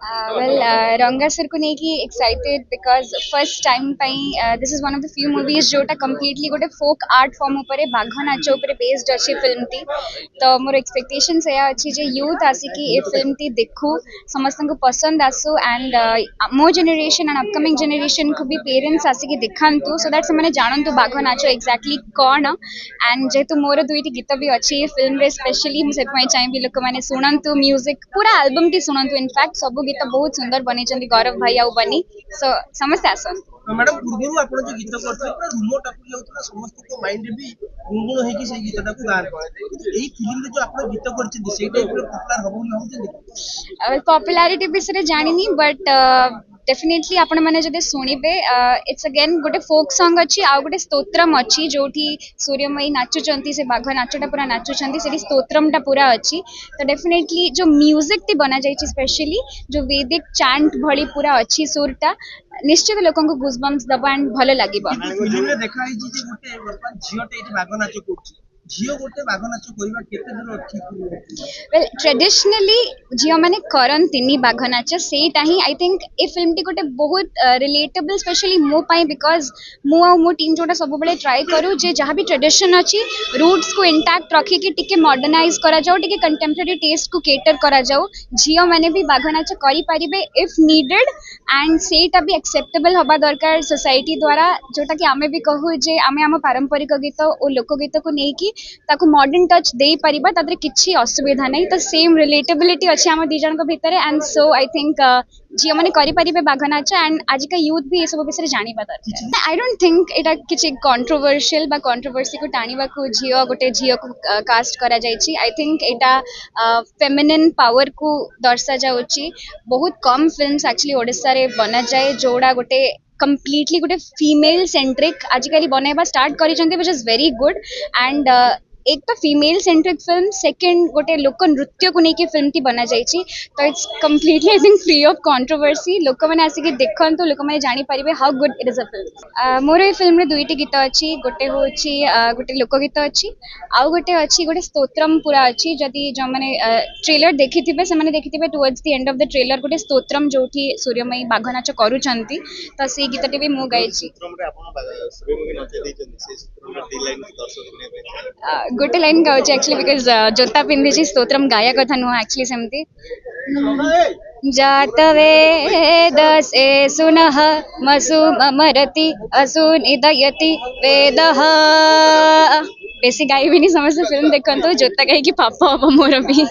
रंगासुर को लेकिन excited because first time this is one of the few movies जोटा completely गोटे फोक आर्ट फॉर्म उपर बाघ नाच उपर बेस्ड अच्छी फिल्म टी तो मोर एक्सपेक्टेशन या अच्छी जे यूथ आसिकी ए फिल्म टी देखू समस्त को पसंद आसू एंड मो जेनेरेशन एंड अपकमिंग जेनेरेशन को भी पेरेंट्स आसिकी देखु सो दैट से जानतु बाघ नाच एक्जाक्टली कौन एंड जेहेतु मोर दुईटी गीत भी अच्छी फिल्म रे स्पेशली मुझे चाहिए लोक मैंने शुणु म्यूजिक पूरा एल्बम टी शुणु इनफैक्ट सब गीत बहुत सुंदर बनी गौरव भाई आउ बनी सो समस्त आसन मैडम पूर्व आपण जो गीत करथले पूरा रूमो टाकू जाउतला समस्त को माइंड रे भी गुणगुण है कि से गीतटा को गान करे एई फिल्म रे जो आपण गीत करछि सेटा पूरा पॉपुलर हबो नि होते पॉपुलैरिटी विषय जानिनी बट डेफिनेटली आपण मैंने जदि शुणिबे इट्स अगेन गोटे फोक सॉन्ग अच्छी आ गोटे स्तोत्रम अच्छी जोठी सूर्यमयी नाचुचंती से बाघ नाचटा पूरा नाचुचंती से स्तोत्रमटा पूरा अच्छी तो डेफिनेटली जो म्यूजिक टी बना जाइए स्पेशली जो वैदिक चैंट भली पूरा अच्छी सुरटा निश्चित लोगों को गूजबम्स दबा एंड भलो लागिबा फिल्म रे देखा है जे गोटे वर्तमान झियोटे एठी बाघ नाच करछि झियो गोटे बाघ नाच करबा केते दूर ठीक वेल ट्रेडिशनली झियो मैंने करंतिनी बाघ नाच सेटा ही आई थिंक ए फिल्म टी गोटे बहुत रिलेटेबल स्पेशली मो पाई बिकॉज मु आ मो टीम जोटा सब बेले ट्राई करू जे जहाँ भी ट्रेडिशन अच्छी रूट्स को इंटैक्ट रखी कि टिके मॉडर्नाइज करा जाओ टिके कंटेम्पररी टेस्ट को केटर करा जाओ झियो मैंने भी बाघ नाच करि परिबे इफ नीडेड एंड सेटा भी एक्सेप्टेबल हबा दरकार सोसाइटी द्वारा जोटा कि आमे भी कहू जे आमे आम पारंपरिक गीत और लोकगीत को लेकिन ताकू मॉडर्न टच दे परिबा तादरे किछि असुविधा नहीं तो सेम रिलेटेबिलिटी अच्छे आम दी जन भितर एंड सो आई थिंक झील मैंने करें बाघ नाच एंड आज का यूथ भी ये सब विषय जाना दरकार आई डोंट थिंक एटा किछि कंट्रोवर्शियल बा कंट्रोवर्सी को टाणिबा को गोटे झील को कास्ट करा जायछि I think Etah feminine power को दर्शा जाउछि बहुत कम फिल्म्स एक्चुअली ओडिसा रे बना जाए जोड़ा गोटे कम्प्लीटली गोटे फीमेल सेंट्रिक आजिकल बनैबा स्टार्ट करिसेंती which is very good and एक तो फीमेल सेंट्रिक फिल्म सेकंड गोटे लोक नृत्य को लेकिन फिल्म टी बना जाइए तो it's completely I think free of controversy लोक मैंने आसिक देखते लोक मैंने जानी पारे how good it is a film मोर ये फिल्म दुईटी गीत अच्छी गोटे हूँ गोटे लोकगीत अच्छी आउ गोटे अच्छी गोटे स्तोत्रम पूरा अच्छी जदि जो मैंने ट्रेलर देखी थे से देखी towards the end of the trailer गोटे स्तोत्रम जो सूर्यमयी बाघ नाच करुँच तो से गीतटी भी मुझे गाई गोटे लाइन गाँव एक्चुअली बिकज जोता पिंधि स्तोत्रम गाया कथा नुह एक्चुअली सेमती जात वेद से सुनः मसु ममरति असु निदयति वेदः बेसी गाई भी नहीं समझते फिल्म देखो जोता गाई कि पाप हम मोर भी।